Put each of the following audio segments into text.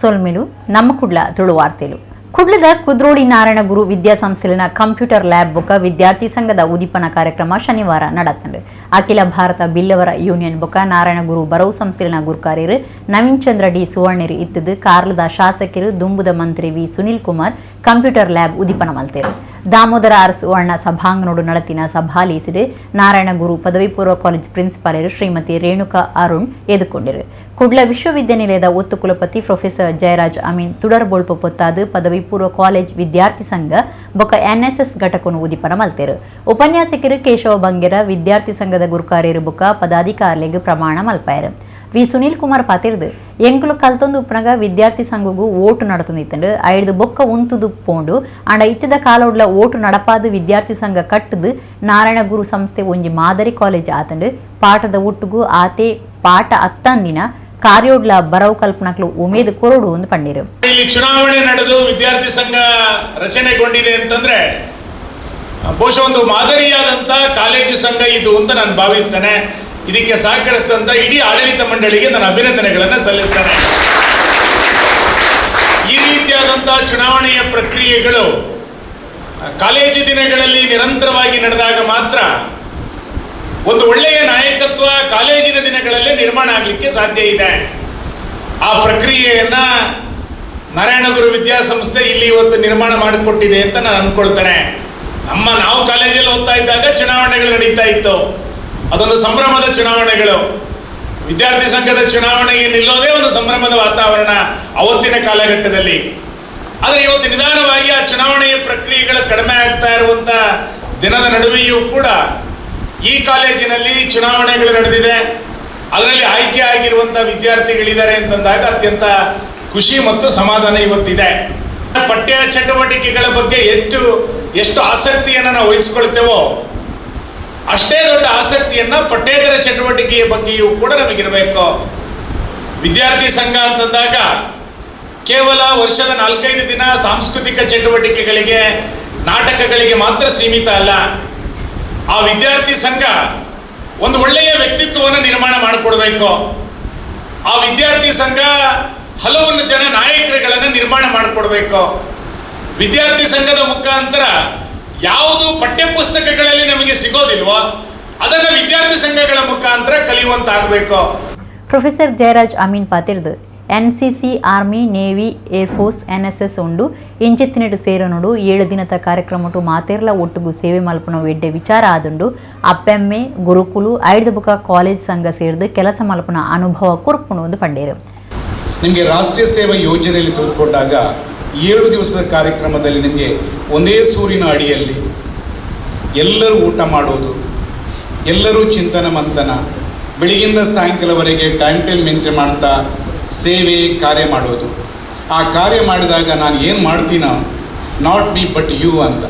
ಸೊಲ್ಮೆಲು ನಮ್ಮ ಕುಡ್ಲ ತುಳು ವಾರ್ತೆಲು ಕುಡ್ಲದ ಕುದ್ರೋಳಿ ನಾರಾಯಣ ಗುರು ವಿದ್ಯಾಸಂಸ್ಥೆಲಿನ ಕಂಪ್ಯೂಟರ್ ಲ್ಯಾಬ್ ಬೊಕ ವಿದ್ಯಾರ್ಥಿ ಸಂಘದ ಉದೀಪನ ಕಾರ್ಯಕ್ರಮ ಶನಿವಾರ ನಡೆತಂಡು. ಅಖಿಲ ಭಾರತ ಬಿಲ್ಲವರ ಯೂನಿಯನ್ ಬೊಕ ನಾರಾಯಣ ಗುರು ಬರವು ಸಂಸ್ಥೆಲಿನ ಗುರುಕಾರ್ಯರು ನವೀನ್ ಚಂದ್ರ ಡಿ ಸುವರ್ಣರು ಇತ್ತದು ಕಾರ್ಲದ ಶಾಸಕರು ದುಂಬುದ ಮಂತ್ರಿ V Sunil Kumar computer lab ಉದೀಪನ ಮಲ್ತೇರು. ದಾಮೋದರ ಆರ್ ಸುವರ್ಣ ಸಭಾಂಗಣೋಡು ನಡೆತಿನ ಸಭಾಲೀಸಿಡು ನಾರಾಯಣ ಗುರು ಪದವಿ ಪೂರ್ವ ಕಾಲೇಜ್ ಪ್ರಿನ್ಸಿಪಾಲರು ಶ್ರೀಮತಿ ರೇಣುಕಾ ಅರುಣ್ ಎದುಕೊಂಡಿರು. ಕುಡ್ಲ ವಿಶ್ವವಿದ್ಯಾನಿಲಯದ ಒತ್ತು ಕುಲಪತಿ ಪ್ರೊಫೆಸರ್ ಜಯರಾಜ್ ಅಮೀನ್ ತುಡರ್ ಬೋಳ್ಪ ಪೊತ್ತಾದು ಪದವಿ ಪೂರ್ವ ಕಾಲೇಜ್ ವಿದ್ಯಾರ್ಥಿ ಸಂಘ ಬೊಕ ಎನ್ಎಸ್ಎಸ್ ಘಟಕವನ್ನು ಉದೀಪನ ಮಲ್ತೇರು. ಉಪನ್ಯಾಸಕರು ಕೇಶವ ಬಂಗೆರ ವಿದ್ಯಾರ್ಥಿ ಸಂಘದ ಗುರುಕಾರ್ಯರು ಬೊಕ ಪದಾಧಿಕಾರಿಗಳಿಗೆ ಪ್ರಮಾಣ ಮಲ್ಪಾಯರು. ವಿ ಸುನಿಲ್ ಕುಮಾರ್ ಪಾತಿರ್ದು ಎಂಕುಲು ಕಲ್ತೊಂದು ಉಪನಗ ವಿದ್ಯಾರ್ಥಿ ಸಂಘಗೂ ಓಟು ನಡತೊಂದಿತ್ತಂಡು ಐದು ಬೊಕ್ಕ ಉಂತುದು ಪೋಂಡು ಅಂಡ ಇತ್ತಿದ ಕಾಲೋಡ್ಲ ಓಟು ನಡಪಾದು ವಿದ್ಯಾರ್ಥಿ ಸಂಘ ಕಟ್ಟದು ನಾರಾಯಣ ಗುರು ಸಂಸ್ಥೆ ಒಂಜಿ ಮಾದರಿ ಕಾಲೇಜ್ ಆತಂಡು ಪಾಠದ ಒಟ್ಟುಗೂ ಆತೆ ಪಾಠ ಅತ್ತಂದಿನ ಕಾರ್ಯೋಡ್ಲ ಬರವು ಕಲ್ಪನಕ್ಲು ಉಮೇದು ಕೊರಡು ಒಂದು ಪಂಡಿರು. ಇಲ್ಲಿ ಚುನಾವಣೆ ನಡೆದು ವಿದ್ಯಾರ್ಥಿ ಸಂಘ ರಚನೆಗೊಂಡಿದೆ ಅಂತಂದ್ರೆ ಬಹುಶಃ ಒಂದು ಮಾದರಿಯಾದಂತ ಕಾಲೇಜು ಸಂಘ ಇದು ಅಂತ ನಾನು ಭಾವಿಸ್ತೇನೆ. ಇದಕ್ಕೆ ಸಹಕರಿಸಿದಂತ ಇಡೀ ಆಡಳಿತ ಮಂಡಳಿಗೆ ನಾನು ಅಭಿನಂದನೆಗಳನ್ನು ಸಲ್ಲಿಸ್ತೇನೆ. ಈ ರೀತಿಯಾದಂತಹ ಚುನಾವಣೆಯ ಪ್ರಕ್ರಿಯೆಗಳು ಕಾಲೇಜು ದಿನಗಳಲ್ಲಿ ನಿರಂತರವಾಗಿ ನಡೆದಾಗ ಮಾತ್ರ ಒಂದು ಒಳ್ಳೆಯ ನಾಯಕತ್ವ ಕಾಲೇಜಿನ ದಿನಗಳಲ್ಲೇ ನಿರ್ಮಾಣ ಆಗಲಿಕ್ಕೆ ಸಾಧ್ಯ ಇದೆ. ಆ ಪ್ರಕ್ರಿಯೆಯನ್ನ ನಾರಾಯಣ ಗುರು ವಿದ್ಯಾಸಂಸ್ಥೆ ಇಲ್ಲಿ ಇವತ್ತು ನಿರ್ಮಾಣ ಮಾಡಿಕೊಟ್ಟಿದೆ ಅಂತ ನಾನು ಅನ್ಕೊಳ್ತೇನೆ. ನಾವು ಕಾಲೇಜಲ್ಲಿ ಓದ್ತಾ ಇದ್ದಾಗ ಚುನಾವಣೆಗಳು ನಡೀತಾ ಇತ್ತು. ಅದೊಂದು ಸಂಭ್ರಮದ ಚುನಾವಣೆಗಳು. ವಿದ್ಯಾರ್ಥಿ ಸಂಘದ ಚುನಾವಣೆಗೆ ನಿಲ್ಲೋದೇ ಒಂದು ಸಂಭ್ರಮದ ವಾತಾವರಣ ಅವತ್ತಿನ ಕಾಲಘಟ್ಟದಲ್ಲಿ. ಆದರೆ ಇವತ್ತು ನಿಧಾನವಾಗಿ ಆ ಚುನಾವಣೆಯ ಪ್ರಕ್ರಿಯೆಗಳು ಕಡಿಮೆ ಆಗ್ತಾ ಇರುವಂತ ದಿನದ ನಡುವೆಯೂ ಕೂಡ ಈ ಕಾಲೇಜಿನಲ್ಲಿ ಚುನಾವಣೆಗಳು ನಡೆದಿದೆ. ಅದರಲ್ಲಿ ಆಯ್ಕೆ ಆಗಿರುವಂತಹ ವಿದ್ಯಾರ್ಥಿಗಳಿದ್ದಾರೆ ಅಂತಂದಾಗ ಅತ್ಯಂತ ಖುಷಿ ಮತ್ತು ಸಮಾಧಾನ ಇವತ್ತಿದೆ. ಪಠ್ಯ ಚಟುವಟಿಕೆಗಳ ಬಗ್ಗೆ ಎಷ್ಟು ಆಸಕ್ತಿಯನ್ನು ನಾವು ವಹಿಸಿಕೊಳ್ತೇವೋ ಅಷ್ಟೇ ದೊಡ್ಡ ಆಸಕ್ತಿಯನ್ನ ಪಠ್ಯೇತರ ಚಟುವಟಿಕೆಯ ಬಗ್ಗೆಯೂ ಕೂಡ ನಮಗಿರಬೇಕು. ವಿದ್ಯಾರ್ಥಿ ಸಂಘ ಅಂತಂದಾಗ ಕೇವಲ ವರ್ಷದ 4-5 ದಿನ ಸಾಂಸ್ಕೃತಿಕ ಚಟುವಟಿಕೆಗಳಿಗೆ ನಾಟಕಗಳಿಗೆ ಮಾತ್ರ ಸೀಮಿತ ಅಲ್ಲ. ಆ ವಿದ್ಯಾರ್ಥಿ ಸಂಘ ಒಂದು ಒಳ್ಳೆಯ ವ್ಯಕ್ತಿತ್ವವನ್ನು ನಿರ್ಮಾಣ ಮಾಡಿಕೊಡ್ಬೇಕು. ಆ ವಿದ್ಯಾರ್ಥಿ ಸಂಘ ಹಲವು ಜನ ನಾಯಕರುಗಳನ್ನು ನಿರ್ಮಾಣ ಮಾಡಿಕೊಡ್ಬೇಕು. ವಿದ್ಯಾರ್ಥಿ ಸಂಘದ ಮುಖಾಂತರ ಯಾವುದು ಪಠ್ಯ ಪುಸ್ತಕಗಳಲ್ಲಿ ನಮಗೆ ಸಿಗೋದಿಲ್ವೋ ಅದನ್ನು ವಿದ್ಯಾರ್ಥಿ ಸಂಘಗಳ ಮುಖಾಂತರ ಕಲಿಯುವಂತಾಗಬೇಕು. ಪ್ರೊಫೆಸರ್ ಜಯರಾಜ್ ಅಮೀನ್ ಪಾತಿರ್ದು NCC army navy air force NSS ಉಂಡು ಇಂಚಿತ್ತಿನೆಡು ಸೇರನೋಡು 7 ದಿನದ ಕಾರ್ಯಕ್ರಮಟು ಮಾತೆರ್ಲ ಒಟ್ಟುಗು ಸೇವೆ ಮಲ್ಪನ ಎಡ್ಡೆ ವಿಚಾರ ಆದುಂಡು ಅಪ್ಪೆಮ್ಮೆ ಗುರುಕುಲು 5 ಬುಕ ಕಾಲೇಜ್ ಸಂಘ ಸೇರಿದು ಕೆಲಸ ಮಲ್ಪನ ಅನುಭವ ಕುರುಪುಣು ಒಂದು ಪಂಡೇರು. ನಿಮಗೆ ರಾಷ್ಟ್ರೀಯ ಸೇವಾ ಯೋಜನೆಯಲ್ಲಿ ತೆಗೆದುಕೊಂಡಾಗ 7 ದಿವಸದ ಕಾರ್ಯಕ್ರಮದಲ್ಲಿ ನಿಮಗೆ ಒಂದೇ ಸೂರಿನ ಅಡಿಯಲ್ಲಿ ಎಲ್ಲರೂ ಊಟ ಮಾಡೋದು, ಎಲ್ಲರೂ ಚಿಂತನ ಮಂಥನ, ಬೆಳಗಿಂದ ಸಾಯಂಕಾಲವರೆಗೆ ಟೈಮ್ ಟೇಬಲ್ ಮೇಂಟೈನ್ ಮಾಡ್ತಾ ಸೇವೆ ಕಾರ್ಯ ಮಾಡೋದು. ಆ ಕಾರ್ಯ ಮಾಡಿದಾಗ ನಾನು ಏನು ಮಾಡ್ತೀನೋ ನಾಟ್ ಮೀ ಬಟ್ ಯು ಅಂತ,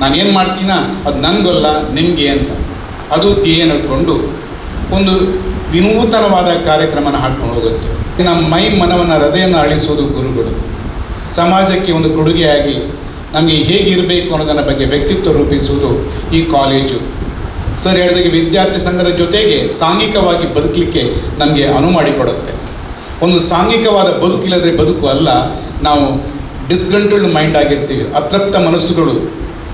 ನಾನು ಏನು ಮಾಡ್ತೀನ ಅದು ನನಗಲ್ಲ ನಿಮಗೆ ಅಂತ, ಅದು ಧ್ಯೇಯ ಇಟ್ಕೊಂಡು ಒಂದು ವಿನೂತನವಾದ ಕಾರ್ಯಕ್ರಮನ ಹಾಕ್ಕೊಂಡು ಹೋಗುತ್ತೆ. ನಮ್ಮ ಮೈ ಮನವನ್ನು ಹೃದಯನ ಅಳಿಸೋದು ಗುರುಗಳು. ಸಮಾಜಕ್ಕೆ ಒಂದು ಕೊಡುಗೆಯಾಗಿ ನಮಗೆ ಹೇಗಿರಬೇಕು ಅನ್ನೋದನ್ನ ಬಗ್ಗೆ ವ್ಯಕ್ತಿತ್ವ ರೂಪಿಸುವುದು ಈ ಕಾಲೇಜು. ಸರ್ ಹೇಳಿದಾಗೆ ವಿದ್ಯಾರ್ಥಿ ಸಂಘದ ಜೊತೆಗೆ ಸಾಂಘಿಕವಾಗಿ ಬದುಕಲಿಕ್ಕೆ ನಮಗೆ ಅನುವು ಮಾಡಿಕೊಡುತ್ತೆ. ಒಂದು ಸಾಂಘಿಕವಾದ ಬದುಕಿಲ್ಲದ್ರೆ ಬದುಕು ಅಲ್ಲ. ನಾವು ಡಿಸ್ಗ್ರಂಟಲ್ಡ್ ಮೈಂಡ್ ಆಗಿರ್ತೀವಿ, ಅತೃಪ್ತ ಮನಸ್ಸುಗಳು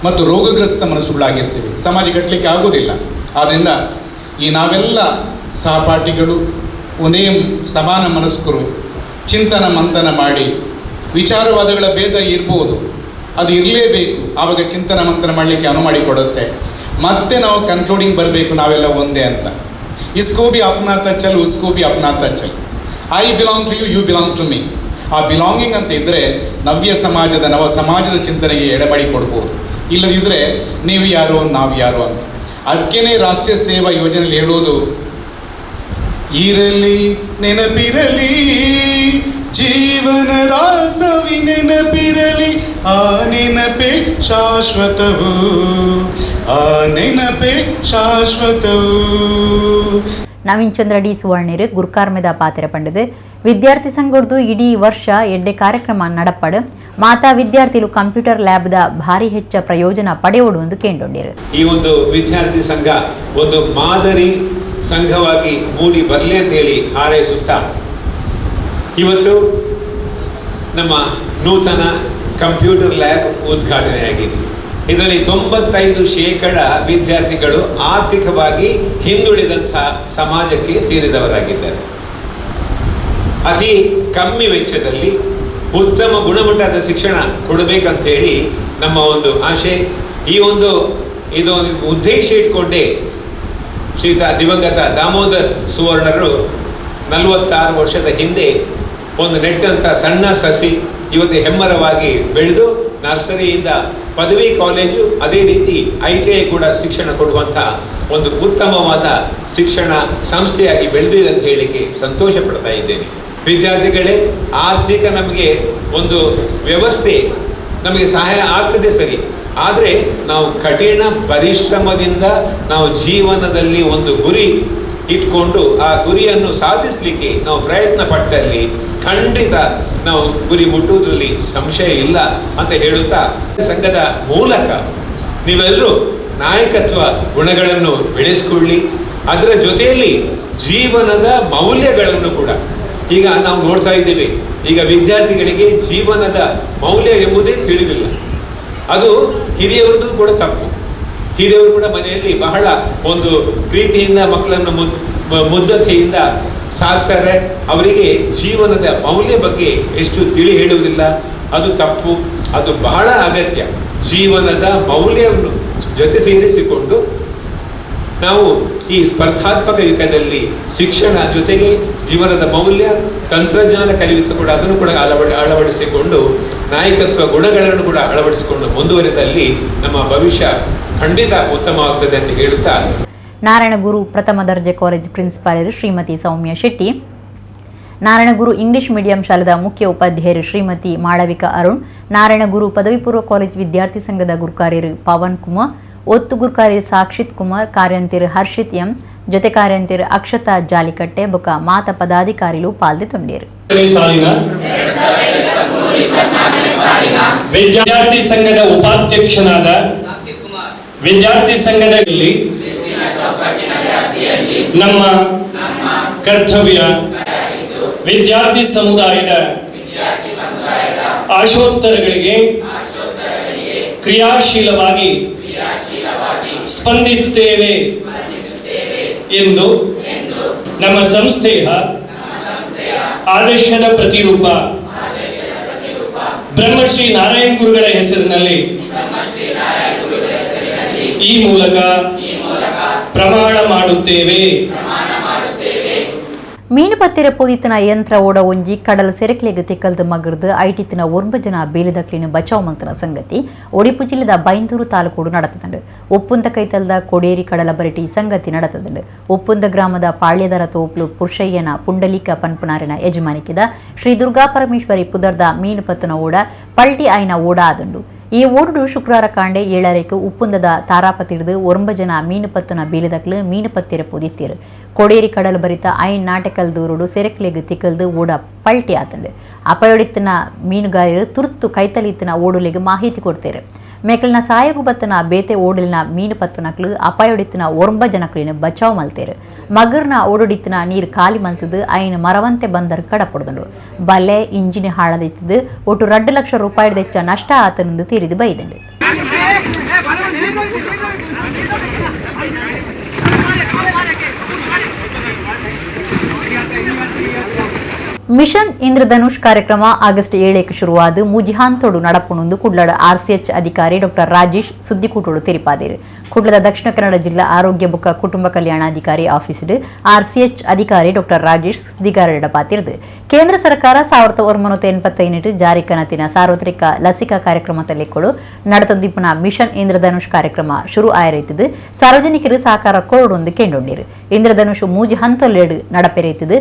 ಮತ್ತು ರೋಗಗ್ರಸ್ತ ಮನಸ್ಸುಗಳಾಗಿರ್ತೀವಿ, ಸಮಾಜ ಕಟ್ಟಲಿಕ್ಕೆ ಆಗೋದಿಲ್ಲ. ಆದ್ದರಿಂದ ಈ ನಾವೆಲ್ಲ ಸಹಪಾಠಿಗಳು ಒಂದೇ ಸಮಾನ ಮನಸ್ಕರು ಚಿಂತನ ಮಂಥನ ಮಾಡಿ ವಿಚಾರವಾದಗಳ ಭೇದ ಇರ್ಬೋದು, ಅದು ಇರಲೇಬೇಕು. ಆವಾಗ ಚಿಂತನ ಮಂಥನ ಮಾಡಲಿಕ್ಕೆ ಅನುವು ಮಾಡಿಕೊಡುತ್ತೆ. ಮತ್ತೆ ನಾವು ಕನ್ಕ್ಲೂಡಿಂಗ್ ಬರಬೇಕು, ನಾವೆಲ್ಲ ಒಂದೇ ಅಂತ. ಇಸ್ಕೋ ಬಿ ಅಪ್ನಾತ ಚಲ್, ಉಸ್ಕೋ ಬಿ ಅಪ್ನಾತ ಚಲ್. I belong to you, you belong to me. ಆ ಬಿಲಾಂಗಿಂಗ್ ಅಂತ ಇದ್ದರೆ ನವ ಸಮಾಜದ ಚಿಂತನೆಗೆ ಎಡೆಮಾಡಿ ಕೊಡ್ಬೋದು. ಇಲ್ಲದಿದ್ದರೆ ನೀವು ಯಾರೋ ನಾವು ಯಾರೋ ಅಂತ. ಅದಕ್ಕೇನೆ ರಾಷ್ಟ್ರೀಯ ಸೇವಾ ಯೋಜನೆಯಲ್ಲಿ ಹೇಳೋದು, ಇರಲಿ ನೆನಪಿರಲಿ ಜೀವನದ ಸವಿ ನೆನಪಿರಲಿ, ಆ ನೆನಪೇ ಶಾಶ್ವತವು, ಆ ನೆನಪೇ ಶಾಶ್ವತವು. ನವೀನ್ ಚಂದ್ರ ಡಿ ಸುವರ್ಣರು ಗುರುಕಾರ್ಮೆದ ಪಾತ್ರ ಪಂಡದು ವಿದ್ಯಾರ್ಥಿ ಸಂಘದ್ದು ಇಡೀ ವರ್ಷ ಎಡ್ಡೆ ಕಾರ್ಯಕ್ರಮ ನಡಪಡು ಮಾತಾ ವಿದ್ಯಾರ್ಥಿಗಳು ಕಂಪ್ಯೂಟರ್ ಲ್ಯಾಬ್ದ ಭಾರಿ ಹೆಚ್ಚ ಪ್ರಯೋಜನ ಪಡೆಯೋಡು ಎಂದು ಕೇಂಡೊಂಡಿರು. ಈ ಒಂದು ವಿದ್ಯಾರ್ಥಿ ಸಂಘ ಒಂದು ಮಾದರಿ ಸಂಘವಾಗಿ ಮೂಡಿ ಬರಲಿ ಅಂತೇಳಿ ಹಾರೈಸುತ್ತಾ ಇವತ್ತು ನಮ್ಮ ನೂತನ ಕಂಪ್ಯೂಟರ್ ಲ್ಯಾಬ್ ಉದ್ಘಾಟನೆಯಾಗಿದೆ. ಇದರಲ್ಲಿ 95% ವಿದ್ಯಾರ್ಥಿಗಳು ಆರ್ಥಿಕವಾಗಿ ಹಿಂದುಳಿದಂಥ ಸಮಾಜಕ್ಕೆ ಸೇರಿದವರಾಗಿದ್ದಾರೆ. ಅತಿ ಕಮ್ಮಿ ವೆಚ್ಚದಲ್ಲಿ ಉತ್ತಮ ಗುಣಮಟ್ಟದ ಶಿಕ್ಷಣ ಕೊಡಬೇಕಂತೇಳಿ ನಮ್ಮ ಒಂದು ಆಶೆ. ಇದು ಉದ್ದೇಶ ಇಟ್ಕೊಂಡೇ ಶ್ರೀಯುತ ದಿವಂಗತ ದಾಮೋದರ್ ಸುವರ್ಣರು 46 ವರ್ಷದ ಹಿಂದೆ ಒಂದು ನೆಟ್ಟಂಥ ಸಣ್ಣ ಸಸಿ ಇವತ್ತು ಹೆಮ್ಮರವಾಗಿ ಬೆಳೆದು ನರ್ಸರಿಯಿಂದ ಪದವಿ ಕಾಲೇಜು, ಅದೇ ರೀತಿ ITI ಕೂಡ ಶಿಕ್ಷಣ ಕೊಡುವಂಥ ಒಂದು ಉತ್ತಮವಾದ ಶಿಕ್ಷಣ ಸಂಸ್ಥೆಯಾಗಿ ಬೆಳೆದಿದೆ ಅಂತ ಹೇಳಿಕೆ ಸಂತೋಷ ಪಡ್ತಾ ಇದ್ದೇನೆ. ವಿದ್ಯಾರ್ಥಿಗಳೇ, ಆರ್ಥಿಕ ನಮಗೆ ಒಂದು ವ್ಯವಸ್ಥೆ ನಮಗೆ ಸಹಾಯ ಆಗ್ತದೆ ಸರಿ, ಆದರೆ ನಾವು ಕಠಿಣ ಪರಿಶ್ರಮದಿಂದ ನಾವು ಜೀವನದಲ್ಲಿ ಒಂದು ಗುರಿ ಇಟ್ಕೊಂಡು ಆ ಗುರಿಯನ್ನು ಸಾಧಿಸಲಿಕ್ಕೆ ನಾವು ಪ್ರಯತ್ನ ಪಟ್ಟಲ್ಲಿ ಖಂಡಿತ ನಾವು ಗುರಿ ಮುಟ್ಟುವುದರಲ್ಲಿ ಸಂಶಯ ಇಲ್ಲ ಅಂತ ಹೇಳುತ್ತಾ, ಸಂಘದ ಮೂಲಕ ನೀವೆಲ್ಲರೂ ನಾಯಕತ್ವ ಗುಣಗಳನ್ನು ಬೆಳೆಸ್ಕೊಳ್ಳಿ. ಅದರ ಜೊತೆಯಲ್ಲಿ ಜೀವನದ ಮೌಲ್ಯಗಳನ್ನು ಕೂಡ ಈಗ ನಾವು ನೋಡ್ತಾ ಇದ್ದೇವೆ. ಈಗ ವಿದ್ಯಾರ್ಥಿಗಳಿಗೆ ಜೀವನದ ಮೌಲ್ಯ ಎಂಬುದೇ ತಿಳಿದಿಲ್ಲ. ಅದು ಹಿರಿಯವರದು ಕೂಡ ತಪ್ಪು. ಹಿರಿಯವರು ಕೂಡ ಮನೆಯಲ್ಲಿ ಬಹಳ ಒಂದು ಪ್ರೀತಿಯಿಂದ ಮಕ್ಕಳನ್ನು ಮುದ್ದತೆಯಿಂದ ಸಾಕ್ತಾರೆ. ಅವರಿಗೆ ಜೀವನದ ಮೌಲ್ಯ ಬಗ್ಗೆ ಎಷ್ಟು ತಿಳಿ ಹೇಳುವುದಿಲ್ಲ, ಅದು ತಪ್ಪು. ಅದು ಬಹಳ ಅಗತ್ಯ. ಜೀವನದ ಮೌಲ್ಯವನ್ನು ಜೊತೆ ಸೇರಿಸಿಕೊಂಡು ನಾವು ಈ ಸ್ಪರ್ಧಾತ್ಮಕ ಯುಗದಲ್ಲಿ ಶಿಕ್ಷಣ ಜೊತೆಗೆ ಜೀವನದ ಮೌಲ್ಯ, ತಂತ್ರಜ್ಞಾನ ಕಲಿಯುತ್ತ ಕೂಡ ಅದನ್ನು ಕೂಡ ಅಳವಡಿಸಿಕೊಂಡು ನಾಯಕತ್ವ ಗುಣಗಳನ್ನು ಕೂಡ ಅಳವಡಿಸಿಕೊಂಡು ಮುಂದುವರೆದಲ್ಲಿ ನಮ್ಮ ಭವಿಷ್ಯ ಖಂಡಿತ ಉತ್ತಮವಾಗ್ತದೆ ಅಂತ ಹೇಳುತ್ತಾ, ನಾರಾಯಣಗುರು ಪ್ರಥಮ ದರ್ಜೆ ಕಾಲೇಜ್ ಪ್ರಿನ್ಸಿಪಾಲರು ಶ್ರೀಮತಿ ಸೌಮ್ಯ ಶೆಟ್ಟಿ, ನಾರಾಯಣಗುರು ಇಂಗ್ಲಿಷ್ ಮೀಡಿಯಂ ಶಾಲೆದ ಮುಖ್ಯ ಉಪಾಧ್ಯಾಯರು ಶ್ರೀಮತಿ ಮಾಳವಿಕಾ ಅರುಣ್, ನಾರಾಯಣಗುರು ಪದವಿ ಪೂರ್ವ ಕಾಲೇಜ್ ವಿದ್ಯಾರ್ಥಿ ಸಂಘದ ಗುರುಕಾರ್ಯರು ಪವನ್ ಕುಮಾರ್, ಒತ್ತು ಗುರುಕಾರ್ಯರು ಸಾಕ್ಷಿತ್ ಕುಮಾರ್, ಕಾರ್ಯಂತಿರು ಹರ್ಷಿತ್ ಎಂ, ಜೊತೆ ಕಾರ್ಯಂತಿರು ಅಕ್ಷತಾ ಜಾಲಿಕಟ್ಟೆ ಬೊಕ ಮಾತ ಪದಾಧಿಕಾರಿಗಳು ಪಾಲ್ಗೊಂಡಿರು. ವಿದ್ಯಾರ್ಥಿ ಸಂಘದ ಉಪಾಧ್ಯಕ್ಷನಾದ ವಿದ್ಯಾರ್ಥಿ ಸಂಘದಲ್ಲಿ ನಮ್ಮ ಕರ್ತವ್ಯ ವಿದ್ಯಾರ್ಥಿ ಸಮುದಾಯದ ಆಶೋತ್ತರಗಳಿಗೆ ಕ್ರಿಯಾಶೀಲವಾಗಿ ಸ್ಪಂದಿಸುತ್ತೇವೆ ಎಂದು ನಮ್ಮ ಸಂಸ್ಥೆಯ ಆದರ್ಶದ ಪ್ರತಿರೂಪ ಬ್ರಹ್ಮಶ್ರೀ ನಾರಾಯಣ ಗುರುಗಳ ಹೆಸರಿನಲ್ಲಿ ಈ ಮೂಲಕ ಪ್ರಮಾಣ ಮಾಡುತ್ತೇವೆ. ಮೀನು ಪತ್ತಿರ ಪೋದಿತನ ಯಂತ್ರ ಓಡ ಒಂಜಿ ಕಡಲ ಸೆರೆಕ್ಲೆಗ್ ತಿಕ್ಕಲ್ದು ಮಗರ್ದು ಐಟಿತ್ತಿನ 9 ಜನ ಬೇಲಿದಕ್ಲಿನ ಬಚಾವ್ ಮಂತನ ಸಂಗತಿ ಒಡಿಪು ಜಿಲ್ಲೆದ ಬೈಂದೂರು ತಾಲೂಕು ನಡತದಂಡು. ಒಪ್ಪುಂದ ಕೈತಲ್ದ ಕೊಡೇರಿ ಕಡಲ ಬರಟಿ ಸಂಗತಿ ನಡತದಂಡು. ಒಪ್ಪುಂದ ಗ್ರಾಮದ ಪಾಳ್ಯದರ ತೋಪ್ಲು ಪುರುಷಯ್ಯನ ಪುಂಡಲಿಕ ಪನ್ಪುನಾರಿನ ಯಜಮಾನಿಕಿದ ಶ್ರೀ ದುರ್ಗಾ ಪರಮೇಶ್ವರಿ ಪುದರ್ದ ಮೀನು ಪತ್ತನ ಓಡ ಪಲ್ಟಿ ಆಯ್ನ ಓಡ ಆದಂಡು. ಈ ಓಡು ಶುಕ್ರವಾರ ಕಾಂಡೆ 7 ಉಪ್ಪುಂದದ ತಾರಾಪತಿಡ್ದು 9 ಜನ ಮೀನು ಪತ್ತನ ಬೇಲಿದಕ್ಲು ಮೀನು ಪತ್ತಿರ ಪೋದಿತ್ತೀರು. ಕೊಡೇರಿ ಕಡಲ ಬರಿತ ಐನ್ ನಾಟಕಲ್ ದೂರುಡು ಸೆರೆಕ್ಲೆಗ್ ತಿಕ್ಕಲ್ದು ಓಡ ಪಲ್ಟಿ ಆತಂಡು. ಅಪಯೋಡಿತ್ತಿನ ಮೀನುಗಾರರು ತುರ್ತು ಕೈತಲಿತ್ತಿನ ಓಡುಲೆಗೆ ಮಾಹಿತಿ ಕೊಡ್ತಾರೆ. ಮೇಕಲ್ನ ಸಾಯಗು ಬತ್ತನ ಬೇತೆ ಓಡಲಿನ ಮೀನು ಪತ್ತನಕ್ಲು ಅಪಾಯೋಡಿತ್ತಿನ 9 ಜನಕ್ಲಿನ ಬಚಾವ್ ಮಲ್ತೇರು. ಮಗರ್ನ ಓಡೋಡಿತ್ತಿನ ನೀರು ಖಾಲಿ ಮಲ್ತದು ಐನ್ ಮರವಂತೆ ಬಂದರ್ ಕಡಪೊಡ್ದು. ಬಲೆ ಇಂಜಿನ್ ಹಾಳದಿತ್ತದು ಒಟ್ಟು 2 ಲಕ್ಷ ರೂಪಾಯಿ ಹೆಚ್ಚ ನಷ್ಟ ಆತನೆಂದು ತೀರಿದು ಬೈದಂಡು. ಮಿಷನ್ ಇಂದ್ರಧನುಷ್ ಕಾರ್ಯಕ್ರಮ ಆಗಸ್ಟ್ 7 ಶುರುವಾದ ಮುಜಿಹಾಂತೋಡು ನಡಪುಣುಂದು ಕುಡ್ಲದ RCH ಅಧಿಕಾರಿ ಡಾಕ್ಟರ್ ರಾಜೇಶ್ ಸುದ್ದಿಕೂಟೋಡು ತಿರಿಪಾದಿರು. ಕುಡ್ಲದ ದಕ್ಷಿಣ ಕನ್ನಡ ಜಿಲ್ಲಾ ಆರೋಗ್ಯ ಬುಕ್ಕ ಕುಟುಂಬ ಕಲ್ಯಾಣಾಧಿಕಾರಿ ಆಫೀಸಿಡ್ RCH ಅಧಿಕಾರಿ ಡಾಕ್ಟರ್ ರಾಜೇಶ್ ಸುದ್ದಿಗಾರರ ಪಾತಿರ್ದು. ಕೇಂದ್ರ ಸರ್ಕಾರ 1985 ಜಾರಿ ಕನತಿನ ಸಾರ್ವತ್ರಿಕ ಲಸಿಕಾ ಕಾರ್ಯಕ್ರಮದಲ್ಲಿ ಕೊಡು ನಡತೊಂದಿಪ್ಪನ ಮಿಷನ್ ಇಂದ್ರಧನುಷ್ ಕಾರ್ಯಕ್ರಮ ಶುರು ಆಯರೈತದು. ಸಾರ್ವಜನಿಕರು ಸಹಕಾರ ಕೋರಡೊಂದು ಕೆಂಡೊಂಡಿರು. ಇಂದ್ರಧನುಷ್ ಮೂಜಿ ಹಂತೊಲ್ಲೆಡು ನಡಪೆರೈತದು.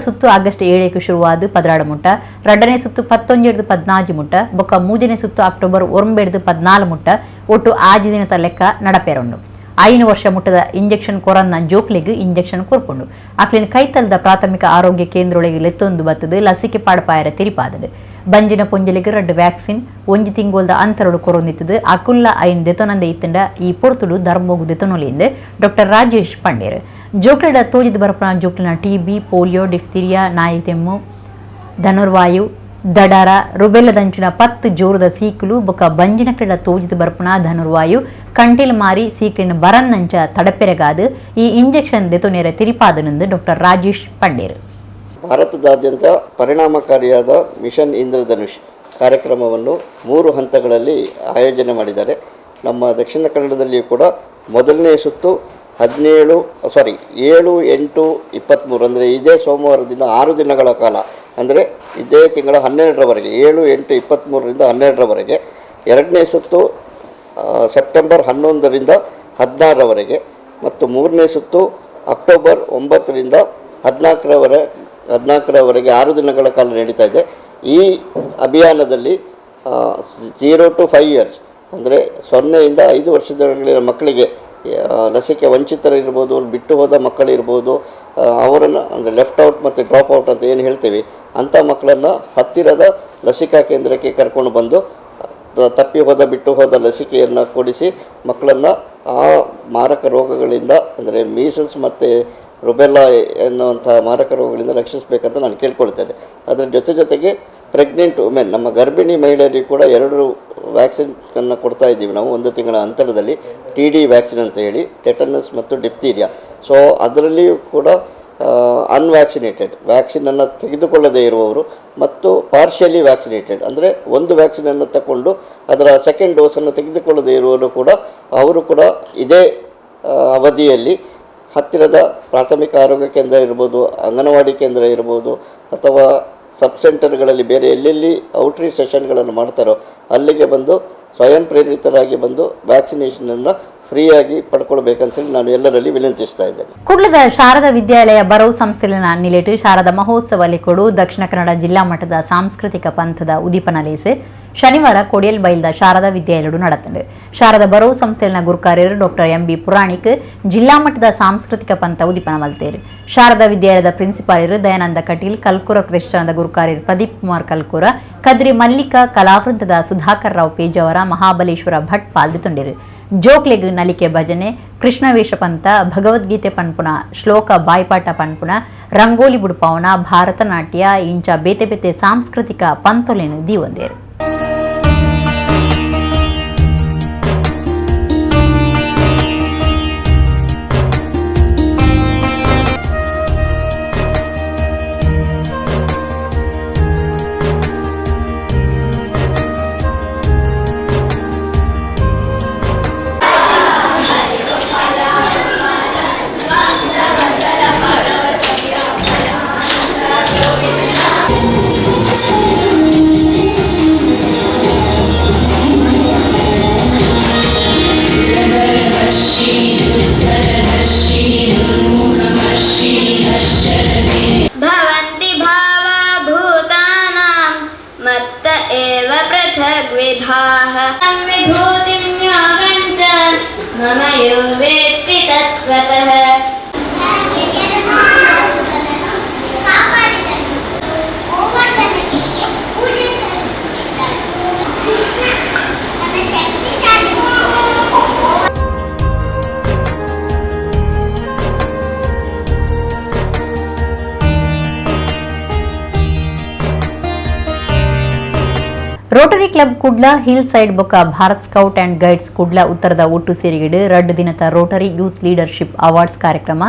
ಸುತ್ತು ಆಗಸ್ಟ್ 7 ಶುರುವಾದ 16 ಮುಟ್ಟ, 2ನೇ ಸುತ್ತು 17-14 ಮುಟ್ಟ, ಬೊಕ್ಕ 3ನೇ ಸುತ್ತು ಅಕ್ಟೋಬರ್ 9-14 ಮುಟ್ಟ, ಒಟ್ಟು 5 ದಿನದ ಲೆಕ್ಕ ನಡಪೆರೊಂಡು. 5 ವರ್ಷ ಮುಟ್ಟದ ಇಂಜೆಕ್ಷನ್ ಕೊರನ್ನ ಜೋಕ್ಲೆಗ್ ಇಂಜೆಕ್ಷನ್ ಕೊರ್ಕೊಂಡು ಅಕ್ಲಿನ ಕೈತಲ್ದ ಪ್ರಾಥಮಿಕ ಆರೋಗ್ಯ ಕೇಂದ್ರೊಳಗೆ ಲೆತ್ತೊಂದು ಬತ್ತದು ಲಸಿಕೆ ಪಾಡ್ಪಾಯರ ತಿರಿಪಾದದು. ಬಂಜಿನ ಪೊಂಜಲಿಗೆ 2 ವ್ಯಾಕ್ಸಿನ್ 1 ತಿಂಗೋಲ್ದ ಅಂತರಡು ಕೊರೊಂದಿತ್ತದು. ಅಕುಲ್ಲ ಐನ್ ದೆತೊನಂದೆ ಇತ್ತಂಡ ಈ ಪೊರ್ತುಡು ಧರ್ಮೋಗು ದೆತೊನೊಲಿಂದ ಡಾಕ್ಟರ್ ರಾಜೇಶ್ ಪಂಡೇರ್ ಜೋಕ್ಲೆಡ ತೋಜಿದ ಬರಪನ ಜೋಕ್ಲಿನ TB, ಪೋಲಿಯೋ, ಡಿಫ್ತೀರಿಯಾ, ನಾಯಿ ತೆಮ್ಮು, ಧನುರ್ವಾಯು, ದಡಾರ ರುಬೆಲ್ಲದಂಚಿನ 10 ಜೋರದ ಸೀಕುಲು ಬೊಕ ಬಂಜಿನ ಕ್ರೀಡ ತೋಜಿದ ಬರ್ಪುನ ಧನುರ್ವಾಯು ಕಂಟಿಲ್ ಮಾರಿ ಸೀಕ್ಲಿನ ಬರನ್ನಂಚ ತಡಪೆರಗಾದು ಈ ಇಂಜೆಕ್ಷನ್ ದೆತೊನೆರ ತಿರಿಪಾದನೆಂದು ಡಾಕ್ಟರ್ ರಾಜೇಶ್ ಪಂಡೇರು. ಭಾರತದಾದ್ಯಂತ ಪರಿಣಾಮಕಾರಿಯಾದ ಮಿಷನ್ ಇಂದ್ರಧನುಷ್ ಕಾರ್ಯಕ್ರಮವನ್ನು 3 ಹಂತಗಳಲ್ಲಿ ಆಯೋಜನೆ ಮಾಡಿದ್ದಾರೆ. ನಮ್ಮ ದಕ್ಷಿಣ ಕನ್ನಡದಲ್ಲಿಯೂ ಕೂಡ ಮೊದಲನೇ ಸುತ್ತು 7, 8, 23 ಅಂದರೆ ಇದೇ ಸೋಮವಾರದಿಂದ 6 ದಿನಗಳ ಕಾಲ, ಅಂದರೆ ಇದೇ ತಿಂಗಳ 12ರವರೆಗೆ 7, 8, 23ರಿಂದ 12ರವರೆಗೆ. ಎರಡನೇ ಸುತ್ತು ಸೆಪ್ಟೆಂಬರ್ 11ರಿಂದ 16ರವರೆಗೆ ಮತ್ತು ಮೂರನೇ ಸುತ್ತು ಅಕ್ಟೋಬರ್ 9ರಿಂದ 14ರವರೆಗೆ 6 ದಿನಗಳ ಕಾಲ ನಡೀತಾ ಇದೆ. ಈ ಅಭಿಯಾನದಲ್ಲಿ 0 to 5 years ಅಂದರೆ 0ಯಿಂದ 5 ವರ್ಷದೊಳಗಿನ ಮಕ್ಕಳಿಗೆ ಲಸಿಕೆ ವಂಚಿತರಿರ್ಬೋದು, ಬಿಟ್ಟು ಹೋದ ಮಕ್ಕಳಿರ್ಬೋದು, ಅವರನ್ನು ಅಂದರೆ ಲೆಫ್ಟ್ ಔಟ್ ಮತ್ತು ಡ್ರಾಪ್ ಔಟ್ ಅಂತ ಏನು ಹೇಳ್ತೀವಿ ಅಂಥ ಮಕ್ಕಳನ್ನು ಹತ್ತಿರದ ಲಸಿಕಾ ಕೇಂದ್ರಕ್ಕೆ ಕರ್ಕೊಂಡು ಬಂದು ತಪ್ಪಿ ಹೋದ ಬಿಟ್ಟು ಹೋದ ಲಸಿಕೆಯನ್ನು ಕೊಡಿಸಿ ಮಕ್ಕಳನ್ನು ಆ ಮಾರಕ ರೋಗಗಳಿಂದ ಅಂದರೆ ಮೀಸಲ್ಸ್ ಮತ್ತು ರುಬೆಲ್ಲಾ ಎನ್ನುವಂಥ ಮಾರಕ ರೋಗಗಳಿಂದ ರಕ್ಷಿಸಬೇಕಂತ ನಾನು ಕೇಳ್ಕೊಳ್ತೇನೆ. ಅದರ ಜೊತೆಗೆ ಪ್ರೆಗ್ನೆಂಟ್ ವುಮೆನ್, ನಮ್ಮ ಗರ್ಭಿಣಿ ಮಹಿಳೆಯರಿಗೆ ಕೂಡ 2 ವ್ಯಾಕ್ಸಿನನ್ನು ಕೊಡ್ತಾ ಇದ್ದೀವಿ ನಾವು 1 ತಿಂಗಳ ಅಂತರದಲ್ಲಿ. TD ವ್ಯಾಕ್ಸಿನ್ ಅಂತ ಹೇಳಿ, ಟೆಟನಸ್ ಮತ್ತು ಡಿಫ್ತೀರಿಯಾ. ಸೊ ಅದರಲ್ಲಿಯೂ ಕೂಡ ಅನ್ವ್ಯಾಕ್ಸಿನೇಟೆಡ್ ವ್ಯಾಕ್ಸಿನನ್ನು ತೆಗೆದುಕೊಳ್ಳದೇ ಇರುವವರು ಮತ್ತು ಪಾರ್ಷಿಯಲಿ ವ್ಯಾಕ್ಸಿನೇಟೆಡ್ ಅಂದರೆ 1 ವ್ಯಾಕ್ಸಿನನ್ನು ತಗೊಂಡು ಅದರ ಸೆಕೆಂಡ್ ಡೋಸನ್ನು ತೆಗೆದುಕೊಳ್ಳದೇ ಇರುವವರು ಕೂಡ ಅವರು ಕೂಡ ಇದೇ ಅವಧಿಯಲ್ಲಿ ಹತ್ತಿರದ ಪ್ರಾಥಮಿಕ ಆರೋಗ್ಯ ಕೇಂದ್ರ ಇರ್ಬೋದು, ಅಂಗನವಾಡಿ ಕೇಂದ್ರ ಇರ್ಬೋದು, ಅಥವಾ ಸಬ್ ಸೆಂಟರ್ಗಳಲ್ಲಿ ಬೇರೆ ಎಲ್ಲೆಲ್ಲಿ ಔಟ್ರೀಚ್ ಸೆಷನ್ಗಳನ್ನು ಮಾಡ್ತಾರೋ ಅಲ್ಲಿಗೆ ಬಂದು ಸ್ವಯಂ ಪ್ರೇರಿತರಾಗಿ ಬಂದು ವ್ಯಾಕ್ಸಿನೇಷನನ್ನು ಫ್ರೀಯಾಗಿ ಪಡ್ಕೊಳ್ಬೇಕಂತೇಳಿ ನಾನು ಎಲ್ಲರಲ್ಲಿ ವಿನಂತಿಸ್ತಾ ಇದ್ದೇನೆ. ಕುಡ್ಲದ ಶಾರದಾ ವಿದ್ಯಾಲಯ ಬರವು ಸಂಸ್ಥೆಲಿನ ನಿಲೆಟ್ ಶಾರದಾ ಮಹೋತ್ಸವಲ್ಲಿ ಕೊಡು ದಕ್ಷಿಣ ಕನ್ನಡ ಜಿಲ್ಲಾ ಮಟ್ಟದ ಸಾಂಸ್ಕೃತಿಕ ಪಂಥದ ಉದೀಪನಲೇಸೆ ಶನಿವಾರ ಕೊಡಿಯಲ್ ಬೈಲ್ದ ಶಾರದಾ ವಿದ್ಯಾಲಯಡು ನಡೆತಂಡು. ಶಾರದಾ ಬರವು ಸಂಸ್ಥೆಲಿನ ಗುರುಕಾರ್ಯರು ಡಾಕ್ಟರ್ MB ಪುರಾಣಿಕ್ ಜಿಲ್ಲಾ ಮಟ್ಟದ ಸಾಂಸ್ಕೃತಿಕ ಪಂಥ ಉದೀಪನ ಮಲ್ತೇರು. ಶಾರದಾ ವಿದ್ಯಾಲಯದ ಪ್ರಿನ್ಸಿಪಾಲರು ದಯಾನಂದ ಕಟೀಲ್, ಕಲ್ಕೂರ ಪ್ರತಿಷ್ಠಾನದ ಗುರುಕಾರ್ಯರು ಪ್ರದೀಪ್ ಕುಮಾರ್ ಕಲ್ಕೂರ, ಕದ್ರಿ ಮಲ್ಲಿಕಾ ಕಲಾವೃಂದದ ಸುಧಾಕರ್ ರಾವ್ ಪೇಜಾವರ, ಮಹಾಬಲೇಶ್ವರ ಭಟ್ ಪಾಲ್ದಿತೊಂಡಿರು. ಜೋಕ್ಲೆಗ್ ನಲಿಕೆ ಭಜನೆ, ಕೃಷ್ಣವೇಷ ಪಂಥ, ಭಗವದ್ಗೀತೆ ಪನ್ಪುಣ, ಶ್ಲೋಕ ಬಾಯ್ಪಾಟ ಪನ್ಪುಣ, ರಂಗೋಲಿ ಬುಡುಪಾವನ, ಭಾರತನಾಟ್ಯ ಇಂಚ ಬೇತೆ ಬೇತೆ ಸಾಂಸ್ಕೃತಿಕ ಪಂತೊಲೆನು ದೀವೊಂದೇರು. Rotary Club Kudla Hill Side ಬೊಕ್ಕ Bharat Scout and Guides Kudla ಉತ್ತರದ ಒಟ್ಟು ಸೇರಿಗಿಡು 2 ದಿನದ ರೋಟರಿ ಯೂತ್ ಲೀಡರ್ಶಿಪ್ ಅವಾರ್ಡ್ಸ್ ಕಾರ್ಯಕ್ರಮ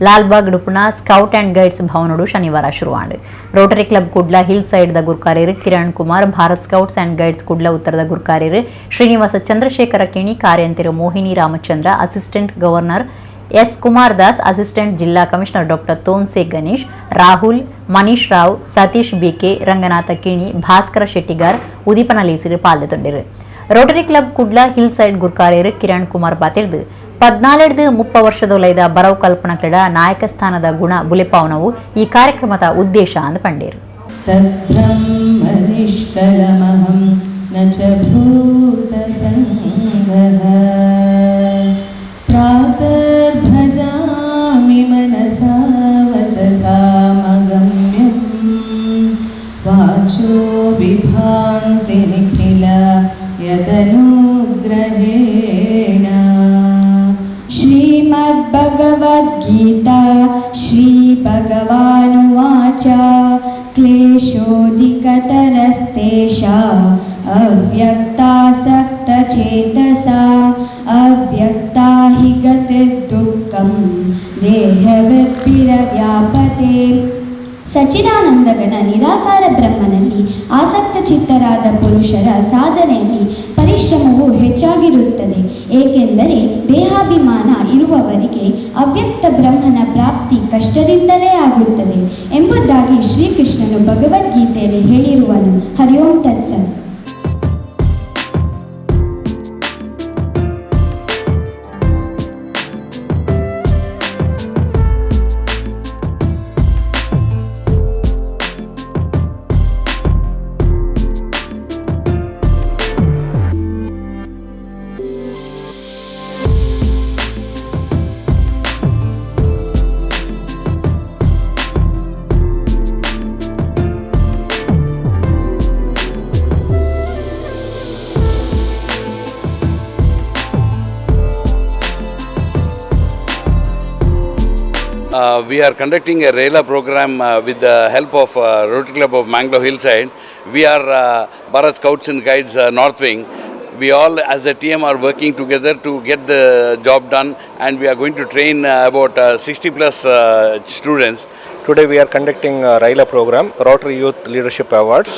ಲಾಲ್ಬಾಗ್ ಡುಪುನ ಸ್ಕೌಟ್ ಅಂಡ್ ಗೈಡ್ಸ್ ಭವನಡು ಶನಿವಾರ ಶುರುವಾಂಡು. Rotary Club Kudla Hill Side ದ ಗುರುಕಾರ್ಯರು Kiran Kumar, Bharat Scouts and Guides Kudla ಉತ್ತರದ ಗುರುಕಾರ್ಯರು ಶ್ರೀನಿವಾಸ ಚಂದ್ರಶೇಖರ ಕಿಣಿ, ಕಾರ್ಯಂತಿರು Mohini Ramachandra, assistant governor S. Kumar Das, assistant ಜಿಲ್ಲಾ commissioner doctor Tonse Ganesh, Rahul, Manish Rao, Satish BK, Ranganatha Kini, Bhaskara Shettigar ಉದೀಪನಲೇಸಿರು ಪಾಲ್ಗೊಂಡಿರು. Rotary Club Kudla Hill Side ಗುರುಕಾರ್ಯರು ಕಿರಣ್ ಕುಮಾರ್ ಬಾತಿರ್ದು 14-30 ವರ್ಷದೊಲೈದ ಬರವು ಕಲ್ಪನಾ ಕ್ರೀಡಾ ನಾಯಕ ಸ್ಥಾನದ ಗುಣ ಬುಲೆಪಾವನವು ಈ ಕಾರ್ಯಕ್ರಮದ ಉದ್ದೇಶ ಅಂದು ಪಂಡೇರು. प्रातर्भजामि मनसा वचसा मगम्यं वाचो विभान्ति निखिल यदनुग्रहेण. श्रीमद्भगवद्गीता श्रीभगवानुवाच क्लेशोऽधिक कतरस्तेषा अव्यक्तासक्तचेतसा अव्यक्ता हि गतिर्दुःखं देहवृत्तिरव्यापते. ಸಚ್ಚಿದಾನಂದಗನ ನಿರಾಕಾರ ಬ್ರಹ್ಮನಲ್ಲಿ ಆಸಕ್ತ ಚಿತ್ತರಾದ ಪುರುಷರ ಸಾಧನೆಯಲ್ಲಿ ಪರಿಶ್ರಮವು ಹೆಚ್ಚಾಗಿರುತ್ತದೆ. ಏಕೆಂದರೆ ದೇಹಾಭಿಮಾನ ಇರುವವರಿಗೆ ಅವ್ಯಕ್ತ ಬ್ರಹ್ಮನ ಪ್ರಾಪ್ತಿ ಕಷ್ಟದಿಂದಲೇ ಆಗುತ್ತದೆ ಎಂಬುದಾಗಿ ಶ್ರೀಕೃಷ್ಣನು ಭಗವದ್ಗೀತೆಯಲ್ಲಿ ಹೇಳಿರುವನು. ಹರಿ ಓಂ ತತ್ಸತ್. We are conducting a Rela program with the help of Rotary Club of Mangaluru Hillside. We are Bharat Scouts and Guides North Wing. We all as a team are working together to get the job done, and we are going to train about 60 plus students. Today we are conducting a Rela program, Rotary Youth Leadership Awards,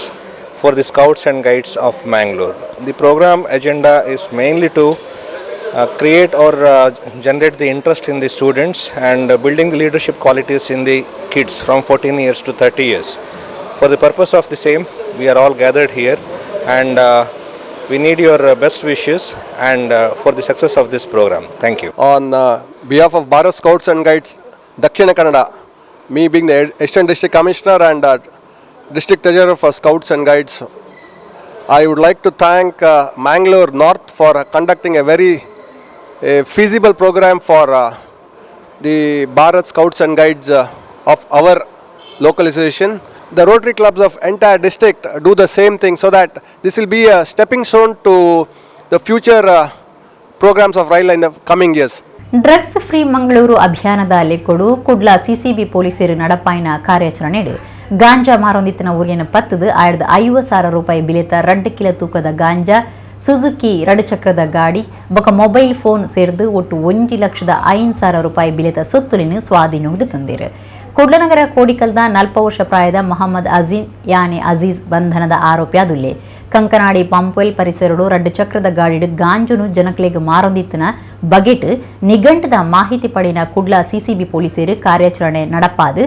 for the Scouts and Guides of Mangalore. The program agenda is mainly to create or generate the interest in the students and building the leadership qualities in the kids from 14 years to 30 years. For the purpose of the same, we are all gathered here, and we need your best wishes and for the success of this program. Thank you. On behalf of Bharat Scouts and Guides Dakshina Kannada, me being the Assistant District Commissioner and District Treasurer for Scouts and Guides, I would like to thank Mangalore North for conducting a very feasible program for the Bharat Scouts and Guides of our localization. The Rotary clubs of entire district do the same thing, so that this will be a stepping stone to the future programs of Raila in the coming years. Drugs free Mangaluru ಅಭಿಯಾನದ ಲೆಕ್ಕೊಡು Kudla CCB ಪೊಲೀಸರು ನಡಪಾಯಿನ ಕಾರ್ಯಾಚರಣೆ ಗಾಂಜಾ ಮಾರೊಂದಿತ್ತಿನ ಊರಿನ ಪತ್ತದು 50,000 ರೂಪಾಯಿ ಬೆಲೆತ 2 kilo ತೂಕದ ಗಾಂಜಾ, Suzuki 2 ಚಕ್ರದ ಗಾಡಿ ಬೊಕ mobile phone ಸೇರಿದು ಒಟ್ಟು 1,05,000 ರೂಪಾಯಿ ಬೆಲೆತ ಸೊತ್ತುಲಿನ ಸ್ವಾಧೀನೋಗ್ದು ತಂದಿರು. ಕುಡ್ಲನಗರ ಕೋಡಿಕಲ್ದ 40 ವರ್ಷ ಪ್ರಾಯದ ಮೊಹಮ್ಮದ್ ಅಜೀನ್ ಯಾನೆ ಅಜೀಜ್ ಬಂಧನದ ಆರೋಪಿಯಾದುಲ್ಲೆ. ಕಂಕನಾಡಿ ಪಂಪೆಲ್ ಪರಿಸರಡು 2 ಚಕ್ರದ ಗಾಡಿಡು ಗಾಂಜುನು ಜನಕ್ಲೆಗ್ ಮಾರೊಂದಿತ್ತಿನ ಬಗೆಟ್ ನಿಘಂಟದ ಮಾಹಿತಿ ಪಡೆಯಿನ ಕುಡ್ಲಾ ಸಿಸಿಬಿ ಪೊಲೀಸರು ಕಾರ್ಯಾಚರಣೆ ನಡಪಾದು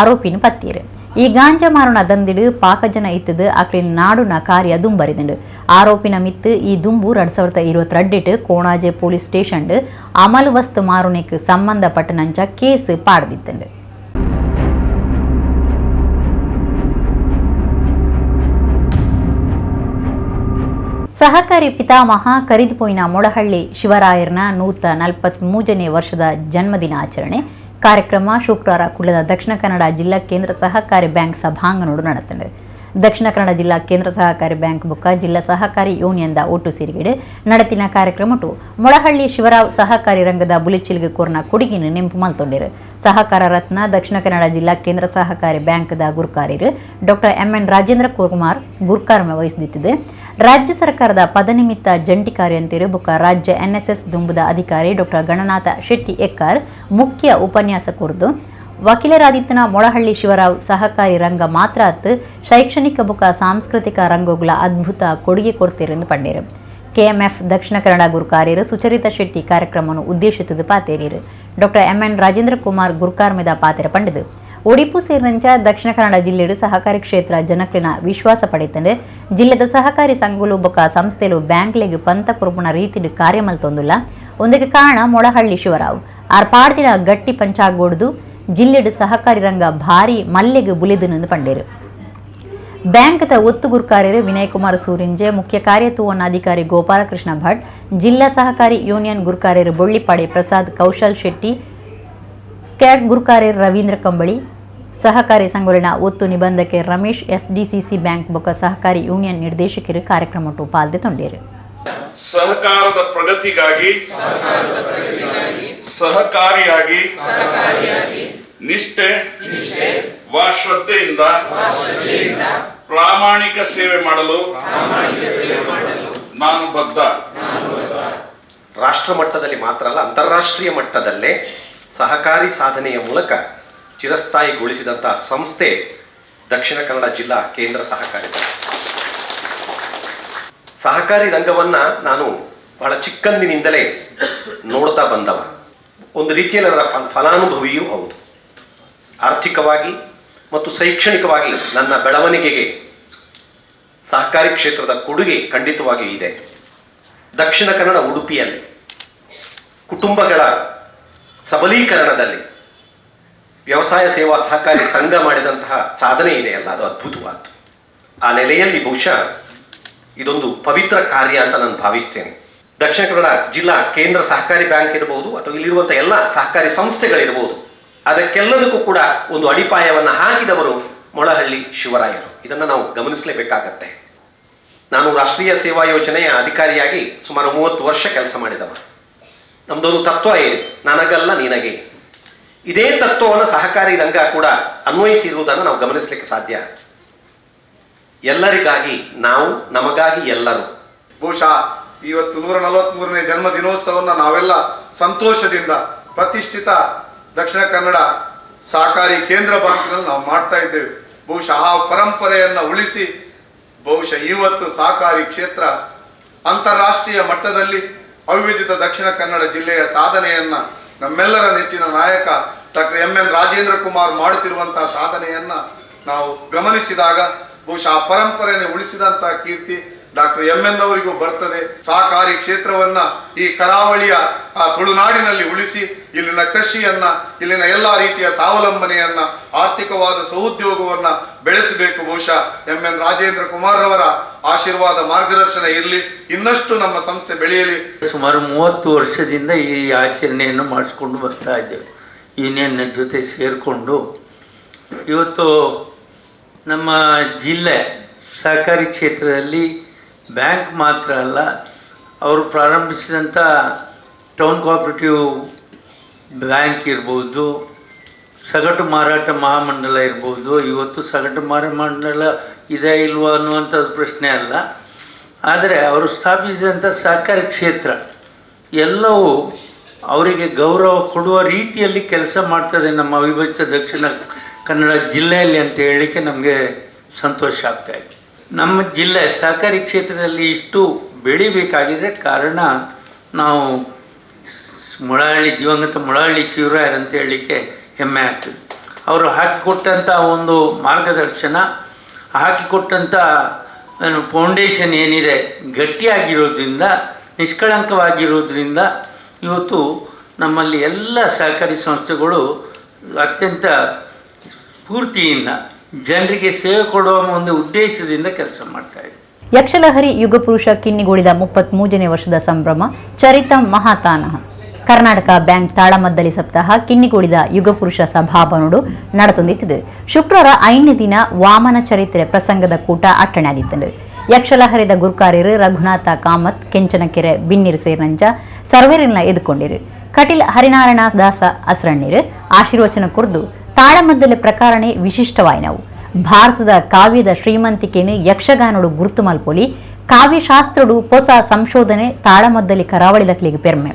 ಆರೋಪಿನ ಪತ್ತೀರು. ಈ ಗಾಂಜಾ ಮಾರುಣ ದಂದಿಡು ಪಾಕಜನ ಇತ್ತದು ಅಕ್ಲಿನ ನಾಡುನ ಕಾರ್ಯ ದುಂಬರಿದಂಡು. ಆರೋಪಿನ ಮಿತ್ತು ಈ ದುಂಬು 2022 ಕೋಣಾಜೆ ಪೊಲೀಸ್ ಸ್ಟೇಷನ್ ಅಮಲು ವಸ್ತು ಮಾರುಣಿಗೆ ಸಂಬಂಧಪಟ್ಟನಂಚ ಕೇಸ್ ಪಾಡ್ದಿತ್ತಂಡು. ಸಹಕಾರಿ ಪಿತಾಮಹ ಕರಿದುಪೋಯಿನ ಮೊಳಹಳ್ಳಿ ಶಿವರಾಯರ್ನ 143ನೇ ವರ್ಷದ ಜನ್ಮದಿನಾಚರಣೆ ಕಾರ್ಯಕ್ರಮ ಶುಕ್ರವಾರ ಕುಡ್ಲದ ದಕ್ಷಿಣ ಕನ್ನಡ ಜಿಲ್ಲಾ ಕೇಂದ್ರ ಸಹಕಾರಿ ಬ್ಯಾಂಕ್ ಸಭಾಂಗಣೋಡು ನಡೆತಂಡು. ದಕ್ಷಿಣ ಕನ್ನಡ ಜಿಲ್ಲಾ ಕೇಂದ್ರ ಸಹಕಾರಿ ಬ್ಯಾಂಕ್ ಬುಕ್ಕ ಜಿಲ್ಲಾ ಸಹಕಾರಿ ಯೂನಿಯನ್ದ ಒಟ್ಟು ಸೇರಿಗೆಡೆ ನಡತಿನ ಕಾರ್ಯಕ್ರಮಟು ಮೊಳಹಳ್ಳಿ ಶಿವರಾವ್ ಸಹಕಾರಿ ರಂಗದ ಬುಲಿಚಿಲ್ಗೆ ಕೋರ್ನ ಕೊಡುಗಿನ ನೆಂಪು ಮಲ್ತೊಂಡಿರು. ಸಹಕಾರ ರತ್ನ ದಕ್ಷಿಣ ಕನ್ನಡ ಜಿಲ್ಲಾ ಕೇಂದ್ರ ಸಹಕಾರಿ ಬ್ಯಾಂಕ್ದ ಗುರುಕಾರ್ಯರು ಡಾಕ್ಟರ್ MN ರಾಜೇಂದ್ರ ಕುಮಾರ್ ಗುರುಕಾರ್ಮ ವಹಿಸಿದ್ದಿದೆ. ರಾಜ್ಯ ಸರ್ಕಾರದ ಪದನಿಮಿತ್ತ ಜಂಟಿ ಕಾರ್ಯಂತಿರು ಬುಕ್ಕ ರಾಜ್ಯ NSS ದುಂಬುದ ಅಧಿಕಾರಿ ಡಾಕ್ಟರ್ ಗಣನಾಥ ಶೆಟ್ಟಿ ಎಕ್ಕಾರ್ ಮುಖ್ಯ ಉಪನ್ಯಾಸ ಕೊರ್ದು ವಕೀಲರಾದಿತ್ತನ ಮೊಳಹಳ್ಳಿ ಶಿವರಾವ್ ಸಹಕಾರಿ ರಂಗ ಮಾತ್ರ ಅತ್ತು ಶೈಕ್ಷಣಿಕ ಬುಕ ಸಾಂಸ್ಕೃತಿಕ ರಂಗೋಗ್ಲ ಅದ್ಭುತ ಕೊಡುಗೆ ಕೊಡ್ತಿರೆಂದು ಪಂಡೇರು. KMF ದಕ್ಷಿಣ ಕನ್ನಡ ಗುರುಕಾರ್ಯರು ಸುಚರಿತ ಶೆಟ್ಟಿ ಕಾರ್ಯಕ್ರಮವನ್ನು ಉದ್ದೇಶಿಸಿದ ಪಾತೇರಿರು. ಡಾಕ್ಟರ್ MN ರಾಜೇಂದ್ರ ಕುಮಾರ್ ಗುರುಕಾರ್ಮೆದ ಪಾತೆರ ಪಂಡಿದು. ಒಡಿಪು ಸೇರಿದಂಚ ದಕ್ಷಿಣ ಕನ್ನಡ ಜಿಲ್ಲೆಡು ಸಹಕಾರಿ ಕ್ಷೇತ್ರ ಜನಕ್ಲಿನ ವಿಶ್ವಾಸ ಪಡೆಯುತ್ತದೆ. ಜಿಲ್ಲೆದ ಸಹಕಾರಿ ಸಂಘಲು ಬೊಕ ಸಂಸ್ಥೆಲು ಬ್ಯಾಂಕ್ಲೆಗ್ ಪಂತ ಕುರುಪುಣ ರೀತಿಡು ಕಾರ್ಯಮಲ್ತೊಂದುಲ್ಲ. ಒಂದಕ್ಕೆ ಕಾರಣ ಮೊಳಹಳ್ಳಿ ಶಿವರಾವ್ ಆರ್ಪಾಡ್ದಿನ ಗಟ್ಟಿ ಪಂಚಾಗೋಡ್ದು ಜಿಲ್ಲೆಡು ಸಹಕಾರಿ ರಂಗ ಭಾರಿ ಮಲ್ಲೆಗೆ ಬುಲಿದುನೆಂದು ಪಂಡೇರು. ಬ್ಯಾಂಕ್ದ ಒತ್ತು ಗುರುಕಾರ್ಯರು ವಿನಯ್ ಕುಮಾರ್ ಸೂರಿಂಜೆ, ಮುಖ್ಯ ಕಾರ್ಯತೂವನಾಧಿಕಾರಿ ಗೋಪಾಲಕೃಷ್ಣ ಭಟ್, ಜಿಲ್ಲಾ ಸಹಕಾರಿ ಯೂನಿಯನ್ ಗುರುಕಾರ್ಯರು ಬೊಳ್ಳಿಪಾಡಿ ಪ್ರಸಾದ್ ಕೌಶಲ್ ಶೆಟ್ಟಿ, ಸ್ಕ್ಯಾಟ್ ಗುರುಕಾರ್ಯರು ರವೀಂದ್ರ ಕಂಬಳಿ, ಸಹಕಾರಿ ಸಂಘಲಿನ ಒತ್ತು ನಿಬಂಧಕೆ ರಮೇಶ್, SDCC ಬ್ಯಾಂಕ್ ಬೊಕ್ಕ ಸಹಕಾರಿ ಯೂನಿಯನ್ ನಿರ್ದೇಶಕರು ಕಾರ್ಯಕ್ರಮಟ್ಟು ಪಾಲ್ಗೊಂಡಿರು. ಸಹಕಾರದ ಪ್ರಗತಿಗಾಗಿ ಸಹಕಾರಿಯಾಗಿ ನಿಷ್ಠೆ ವ ಶ್ರದ್ಧೆಯಿಂದ ಪ್ರಾಮಾಣಿಕ ಸೇವೆ ಮಾಡಲು ನಾನು ಬದ್ಧ. ರಾಷ್ಟ್ರ ಮಟ್ಟದಲ್ಲಿ ಮಾತ್ರ ಅಲ್ಲ, ಅಂತಾರಾಷ್ಟ್ರೀಯ ಮಟ್ಟದಲ್ಲೇ ಸಹಕಾರಿ ಸಾಧನೆಯ ಮೂಲಕ ಚಿರಸ್ಥಾಯಿಗೊಳಿಸಿದಂತಹ ಸಂಸ್ಥೆ ದಕ್ಷಿಣ ಕನ್ನಡ ಜಿಲ್ಲಾ ಕೇಂದ್ರ ಸಹಕಾರಿ ಬ್ಯಾಂಕ್. ಸಹಕಾರಿ ರಂಗವನ್ನು ನಾನು ಬಹಳ ಚಿಕ್ಕಂದಿನಿಂದಲೇ ನೋಡ್ತಾ ಬಂದವ. ಒಂದು ರೀತಿಯಲ್ಲಿ ಅದರ ಫಲಾನುಭವಿಯೂ ಹೌದು. ಆರ್ಥಿಕವಾಗಿ ಮತ್ತು ಶೈಕ್ಷಣಿಕವಾಗಿ ನನ್ನ ಬೆಳವಣಿಗೆಗೆ ಸಹಕಾರಿ ಕ್ಷೇತ್ರದ ಕೊಡುಗೆ ಖಂಡಿತವಾಗಿಯೂ ಇದೆ. ದಕ್ಷಿಣ ಕನ್ನಡ ಉಡುಪಿಯಲ್ಲಿ ಕುಟುಂಬಗಳ ಸಬಲೀಕರಣದಲ್ಲಿ ವ್ಯವಸಾಯ ಸೇವಾ ಸಹಕಾರಿ ಸಂಘ ಮಾಡಿದಂತಹ ಸಾಧನೆ ಇದೆಯಲ್ಲ, ಅದು ಅದ್ಭುತವಾದ್ದು. ಆ ನೆಲೆಯಲ್ಲಿ ಬಹುಶಃ ಇದೊಂದು ಪವಿತ್ರ ಕಾರ್ಯ ಅಂತ ನಾನು ಭಾವಿಸ್ತೇನೆ. ದಕ್ಷಿಣ ಕನ್ನಡ ಜಿಲ್ಲಾ ಕೇಂದ್ರ ಸಹಕಾರಿ ಬ್ಯಾಂಕ್ ಇರಬಹುದು ಅಥವಾ ಇಲ್ಲಿರುವಂಥ ಎಲ್ಲ ಸಹಕಾರಿ ಸಂಸ್ಥೆಗಳಿರ್ಬೋದು, ಅದಕ್ಕೆಲ್ಲದಕ್ಕೂ ಕೂಡ ಒಂದು ಅಡಿಪಾಯವನ್ನು ಹಾಕಿದವರು ಮೊಳಹಳ್ಳಿ ಶಿವರಾಯರು. ಇದನ್ನು ನಾವು ಗಮನಿಸಲೇಬೇಕಾಗತ್ತೆ. ನಾನು ರಾಷ್ಟ್ರೀಯ ಸೇವಾ ಯೋಜನೆಯ ಅಧಿಕಾರಿಯಾಗಿ ಸುಮಾರು 30 ವರ್ಷ ಕೆಲಸ ಮಾಡಿದವ. ನಮ್ಮದೊಂದು ತತ್ವ ಇದೆ, ನನಗಲ್ಲ ನಿನಗೆ. ಇದೇ ತತ್ವವನ್ನು ಸಹಕಾರಿ ರಂಗ ಕೂಡ ಅನ್ವಯಿಸಿರುವುದನ್ನು ನಾವು ಗಮನಿಸಲಿಕ್ಕೆ ಸಾಧ್ಯ. ಎಲ್ಲರಿಗಾಗಿ ನಾವು, ನಮಗಾಗಿ ಎಲ್ಲರೂ. ಬಹುಶಃ ಇವತ್ತು 143ನೇ ಜನ್ಮ ದಿನೋತ್ಸವವನ್ನು ನಾವೆಲ್ಲ ಸಂತೋಷದಿಂದ ಪ್ರತಿಷ್ಠಿತ ದಕ್ಷಿಣ ಕನ್ನಡ ಸಹಕಾರಿ ಕೇಂದ್ರ ಬ್ಯಾಂಕ್ನಲ್ಲಿ ನಾವು ಮಾಡ್ತಾ ಇದ್ದೇವೆ. ಬಹುಶಃ ಆ ಪರಂಪರೆಯನ್ನು ಉಳಿಸಿ ಬಹುಶಃ ಇವತ್ತು ಸಹಕಾರಿ ಕ್ಷೇತ್ರ ಅಂತಾರಾಷ್ಟ್ರೀಯ ಮಟ್ಟದಲ್ಲಿ ಅವಿಭಜಿತ ದಕ್ಷಿಣ ಕನ್ನಡ ಜಿಲ್ಲೆಯ ಸಾಧನೆಯನ್ನು ನಮ್ಮೆಲ್ಲರ ನೆಚ್ಚಿನ ನಾಯಕ ಡಾಕ್ಟರ್ ಎಂ.ಎನ್. ರಾಜೇಂದ್ರ ಕುಮಾರ್ ಮಾಡುತ್ತಿರುವಂತಹ ಸಾಧನೆಯನ್ನು ನಾವು ಗಮನಿಸಿದಾಗ ಬಹುಶಃ ಆ ಪರಂಪರೆಯನ್ನು ಉಳಿಸಿದಂತಹ ಕೀರ್ತಿ ಡಾಕ್ಟರ್ ಎಂ.ಎನ್. ಅವರಿಗೂ ಬರ್ತದೆ. ಸಹಕಾರಿ ಕ್ಷೇತ್ರವನ್ನ ಈ ಕರಾವಳಿಯ ತುಳುನಾಡಿನಲ್ಲಿ ಉಳಿಸಿ ಇಲ್ಲಿನ ಕೃಷಿಯನ್ನ, ಇಲ್ಲಿನ ಎಲ್ಲಾ ರೀತಿಯ ಸ್ವಾವಲಂಬನೆಯನ್ನ, ಆರ್ಥಿಕವಾದ ಸಹೋದ್ಯೋಗವನ್ನ ಬೆಳೆಸಬೇಕು. ಬಹುಶಃ ಎಂ.ಎನ್. ರಾಜೇಂದ್ರ ಕುಮಾರ್ ಅವರ ಆಶೀರ್ವಾದ, ಮಾರ್ಗದರ್ಶನ ಇರಲಿ, ಇನ್ನಷ್ಟು ನಮ್ಮ ಸಂಸ್ಥೆ ಬೆಳೆಯಲಿ. ಸುಮಾರು 30 ವರ್ಷದಿಂದ ಈ ಆಚರಣೆಯನ್ನು ಮಾಡಿಸ್ಕೊಂಡು ಬರ್ತಾ ಇದ್ದೇವೆ. ಯೂನಿಯನ್ ಜೊತೆ ಸೇರಿಕೊಂಡು ಇವತ್ತು ನಮ್ಮ ಜಿಲ್ಲೆ ಸಹಕಾರಿ ಕ್ಷೇತ್ರದಲ್ಲಿ ಬ್ಯಾಂಕ್ ಮಾತ್ರ ಅಲ್ಲ, ಅವರು ಪ್ರಾರಂಭಿಸಿದಂಥ ಟೌನ್ ಕೋಆಪರೇಟಿವ್ ಬ್ಯಾಂಕ್ ಇರ್ಬೋದು, ಸಗಟು ಮಾರಾಟ ಮಹಾಮಂಡಲ ಇರ್ಬೋದು. ಇವತ್ತು ಸಗಟು ಮಾರಾಟ ಮಂಡಲ ಇದೆ ಇಲ್ವೋ ಅನ್ನುವಂಥದ್ದು ಪ್ರಶ್ನೆ ಅಲ್ಲ, ಆದರೆ ಅವರು ಸ್ಥಾಪಿಸಿದಂಥ ಸಹಕಾರಿ ಕ್ಷೇತ್ರ ಎಲ್ಲವೂ ಅವರಿಗೆ ಗೌರವ ಕೊಡುವ ರೀತಿಯಲ್ಲಿ ಕೆಲಸ ಮಾಡ್ತದೆ ನಮ್ಮ ಅವಿಭಜಿತ ದಕ್ಷಿಣ ಕನ್ನಡ ಜಿಲ್ಲೆಯಲ್ಲಿ ಅಂತ ಹೇಳಲಿಕ್ಕೆ ನಮಗೆ ಸಂತೋಷ ಆಗ್ತಾಯಿದೆ. ನಮ್ಮ ಜಿಲ್ಲೆ ಸಹಕಾರಿ ಕ್ಷೇತ್ರದಲ್ಲಿ ಇಷ್ಟು ಬೆಳಿಬೇಕಾಗಿದ್ರೆ ಕಾರಣ ನಾವು ದಿವಂಗತ ಮೊಳಹಳ್ಳಿ ಶಿವರಾಯರು ಅಂತ ಹೇಳಲಿಕ್ಕೆ ಹೆಮ್ಮೆ ಆಗ್ತದೆ. ಅವರು ಹಾಕಿಕೊಟ್ಟಂಥ ಒಂದು ಮಾರ್ಗದರ್ಶನ, ಹಾಕಿಕೊಟ್ಟಂಥ ಫೌಂಡೇಶನ್ ಏನಿದೆ ಗಟ್ಟಿಯಾಗಿರೋದ್ರಿಂದ, ನಿಷ್ಕಳಂಕವಾಗಿರೋದ್ರಿಂದ ಇವತ್ತು ನಮ್ಮಲ್ಲಿ ಎಲ್ಲ ಸಹಕಾರಿ ಸಂಸ್ಥೆಗಳು ಅತ್ಯಂತ ಸ್ಫೂರ್ತಿಯಿಂದ ಜನರಿಗೆ ಸೇವೆ ಕೊಡುವ ಒಂದು ಉದ್ದೇಶದಿಂದ ಕೆಲಸ ಮಾಡ್ತಾ ಇದೆ. ಯಕ್ಷಲಹರಿ ಯುಗಪುರುಷ ಕಿನ್ನಿಗೋಳಿದ 33ನೇ ವರ್ಷದ ಸಂಭ್ರಮ ಚರಿತ ಮಹಾತಾನಹ. ಕರ್ನಾಟಕ ಬ್ಯಾಂಕ್ ತಾಳಮದ್ದಲಿ ಸಪ್ತಾಹ ಕಿನ್ನಿಗೋಳಿದ ಯುಗಪುರುಷ ಸಭಾಭವನಡು ನಡತೊಂದಿತ್ತಿದೆ. ಶುಕ್ರವಾರ 5ನೇ ದಿನ ವಾಮನ ಚರಿತ್ರೆ ಪ್ರಸಂಗದ ಕೂಟ ಅಟ್ಟಣೆ ಆದಿತ್ತಂಡು. ಯಕ್ಷಲಹರಿದ ಗುರುಕಾರ್ಯರು ರಘುನಾಥ ಕಾಮತ್ ಕೆಂಚನಕೆರೆ ಬಿನ್ನಿರು ಸೇರಿನಂಚ ಸರ್ವೇರಿನ ಎದುಕೊಂಡಿರು. ಕಟೀಲ್ ಹರಿನಾರಾಯಣ ದಾಸ ಅಸ್ರಣ್ಣಿರು ಆಶೀರ್ವಚನ ಕುರಿದು ತಾಳಮದ್ದಲೆ ಪ್ರಕಾರನೇ ವಿಶಿಷ್ಟವಾಯಿನವು. ಭಾರತದ ಕಾವ್ಯದ ಶ್ರೀಮಂತಿಕೆಯನ್ನು ಯಕ್ಷಗಾನಡು ಗುರುತು ಮಲ್ಪೊಲಿ ಕಾವ್ಯಶಾಸ್ತ್ರಡು ಹೊಸ ಸಂಶೋಧನೆ ತಾಳಮದ್ದಲಿ ಕರಾವಳಿದಕ್ಲಿಗೆ ಪೆರ್ಮೆ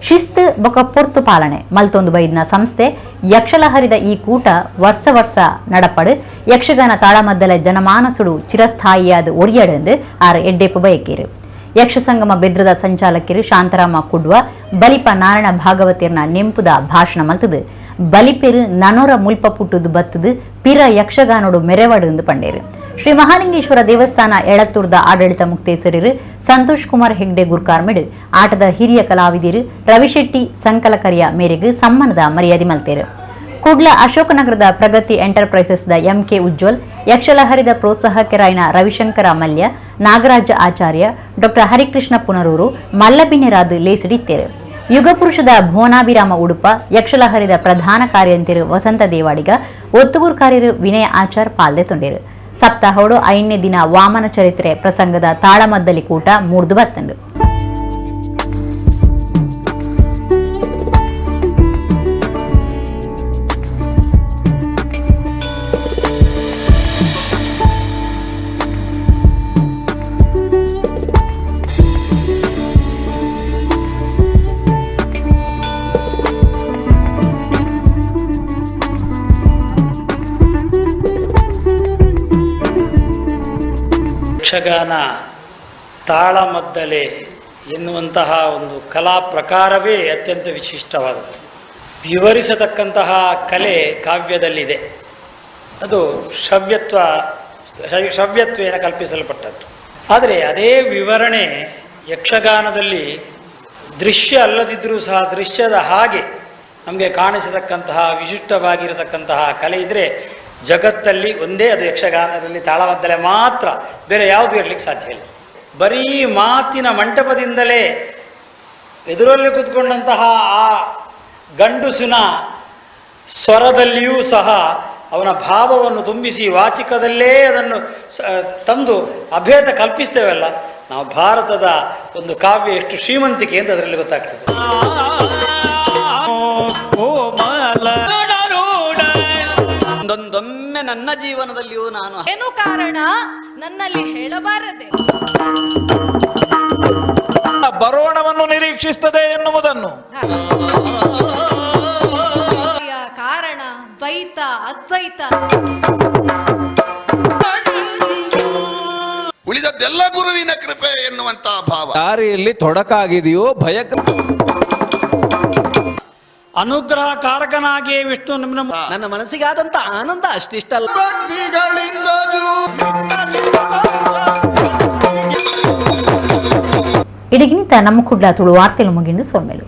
ಶಿಸ್ತು ಬೊಕ ಪೊರ್ತು ಪಾಲನೆ ಮಲ್ತೊಂದು ಬೈದ್ನ ಸಂಸ್ಥೆ ಯಕ್ಷಲಹರಿದ ಈ ಕೂಟ ವರ್ಷ ನಡಪಡು ಯಕ್ಷಗಾನ ತಾಳಮದ್ದಲ ಜನಮಾನಸುಡು ಚಿರಸ್ಥಾಯಿಯಾದ ಒರಿಯಡೆಂದು ಆರು ಎಡ್ಡೆಪ್ಪು ಬಯಕೇರು. ಯಕ್ಷಸಂಗಮ ಬೆದ್ರದ ಸಂಚಾಲಕರು ಶಾಂತರಾಮ ಕುಡ್ವ ಬಲಿಪ ನಾರಾಯಣ ಭಾಗವತಿಯರ್ನ ನೆಂಪುದ ಭಾಷಣ ಮಲ್ತದು ಬಲಿಪೆರು ನನೋರ ಮುಲ್ಪ ಪುಟ್ಟುದು ಬತ್ತದು ಪಿರ ಯಕ್ಷಗಾನೋಡು ಮೆರೆವಡು ಪಂಡೇರು. ಶ್ರೀ ಮಹಾಲಿಂಗೇಶ್ವರ ದೇವಸ್ಥಾನ ಎಳತ್ತೂರ್ದ ಆಡಳಿತ ಮುಕ್ತೇಸರರು ಸಂತೋಷ್ ಕುಮಾರ್ ಹೆಗ್ಡೆ ಗುರ್ಕಾರ್ಮೆಡ್ ಆಟದ ಹಿರಿಯ ಕಲಾವಿದರು ರವಿಶೆಟ್ಟಿ ಸಂಕಲಕರಿಯ ಮೇರೆಗೆ ಸಮ್ಮಾನದ ಮರ್ಯಾದೆ ಮಲ್ತೇರು. ಕುಡ್ಲ ಅಶೋಕನಗರದ ಪ್ರಗತಿ ಎಂಟರ್ಪ್ರೈಸಸ್ದ ಎಂಕೆ ಉಜ್ವಲ್, ಯಕ್ಷಲಹರಿದ ಪ್ರೋತ್ಸಾಹಕರಾಯಿನ ರವಿಶಂಕರ ಮಲ್ಯ, ನಾಗರಾಜ ಆಚಾರ್ಯ, ಡಾಕ್ಟರ್ ಹರಿಕೃಷ್ಣ ಪುನರೂರು ಮಲ್ಲಬಿನೆರಾದು ಲೇಸಿಡಿತ್ತೇರು. ಯುಗಪುರುಷದ ಭುವನಾಭಿರಾಮ ಉಡುಪ, ಯಕ್ಷಲಹರಿದ ಪ್ರಧಾನ ಕಾರ್ಯಂತಿರು ವಸಂತ ದೇವಾಡಿಗ, ಒತ್ತುಗೂರು ಕಾರ್ಯರು ವಿನಯ ಆಚಾರ್ ಪಾಲ್ದೆ ತೊಂಡೇರು. ಸಪ್ತಾಹೋಡು 5ನೇ ದಿನ ವಾಮನ ಚರಿತ್ರೆ ಪ್ರಸಂಗದ ತಾಳಮದ್ದಲಿ ಕೂಟ ಮೂರ್ದು ಬತ್ತಂಡು. ಯಕ್ಷಗಾನ ತಾಳಮದ್ದಲೆ ಎನ್ನುವಂತಹ ಒಂದು ಕಲಾ ಪ್ರಕಾರವೇ ಅತ್ಯಂತ ವಿಶಿಷ್ಟವಾದದ್ದು. ವಿವರಿಸತಕ್ಕಂತಹ ಕಲೆ ಕಾವ್ಯದಲ್ಲಿದೆ. ಅದು ಶ್ರವ್ಯತ್ವೇನ ಕಲ್ಪಿಸಲ್ಪಟ್ಟದ್ದು. ಆದರೆ ಅದೇ ವಿವರಣೆ ಯಕ್ಷಗಾನದಲ್ಲಿ ದೃಶ್ಯ ಅಲ್ಲದಿದ್ದರೂ ಸಹ ದೃಶ್ಯದ ಹಾಗೆ ನಮಗೆ ಕಾಣಿಸತಕ್ಕಂತಹ ವಿಶಿಷ್ಟವಾಗಿರತಕ್ಕಂತಹ ಕಲೆ ಇದ್ದರೆ ಜಗತ್ತಲ್ಲಿ ಒಂದೇ ಅದು ಯಕ್ಷಗಾನದಲ್ಲಿ ತಾಳಮದ್ದಲೆ ಮಾತ್ರ, ಬೇರೆ ಯಾವುದೂ ಇರಲಿಕ್ಕೆ ಸಾಧ್ಯ ಇಲ್ಲ. ಬರೀ ಮಾತಿನ ಮಂಟಪದಿಂದಲೇ ಎದುರಲ್ಲಿ ಕೂತ್ಕೊಂಡಂತಹ ಆ ಗಂಡುಸಿನ ಸ್ವರದಲ್ಲಿಯೂ ಸಹ ಅವನ ಭಾವವನ್ನು ತುಂಬಿಸಿ ವಾಚಿಕದಲ್ಲೇ ಅದನ್ನು ತಂದು ಅಭೇದ ಕಲ್ಪಿಸ್ತೇವಲ್ಲ, ನಾವು ಭಾರತದ ಒಂದು ಕಾವ್ಯ ಎಷ್ಟು ಶ್ರೀಮಂತಿಕೆ ಅಂತ ಅದರಲ್ಲಿ ಗೊತ್ತಾಗ್ತದೆ. ಒಂದೊಂದೊಮ್ಮೆ ನನ್ನ ಜೀವನದಲ್ಲಿಯೂ ನಾನು ಏನು ಕಾರಣ ನನ್ನಲ್ಲಿ ಹೇಳಬಾರದೆ ಬರೋಣವನ್ನು ನಿರೀಕ್ಷಿಸುತ್ತದೆ ಎನ್ನುವುದನ್ನು. ಕಾರಣ ದ್ವೈತ ಅದ್ವೈತ, ಉಳಿದದ್ದೆಲ್ಲ ಗುರುವಿನ ಕೃಪೆ ಎನ್ನುವಂತಹ ಭಾವ. ದಾರಿಯಲ್ಲಿ ತೊಡಕಾಗಿದೆಯೋ ಭಯ ಅನುಗ್ರಹ ಕಾರಕನಾಗಿಯೇ ವಿಷ್ಣು ನನ್ನ ಮನಸ್ಸಿಗಾದಂತ ಆನಂದ ಅಷ್ಟಿಷ್ಟಲ್ಲ. ಇಡಗಿನಿತ ನಮ್ಮ ಕುಡ್ಲ ತುಳು ವಾರ್ತೆಲು ಮುಗಿಂಡು ಸೊಮ್ಮೆಲು.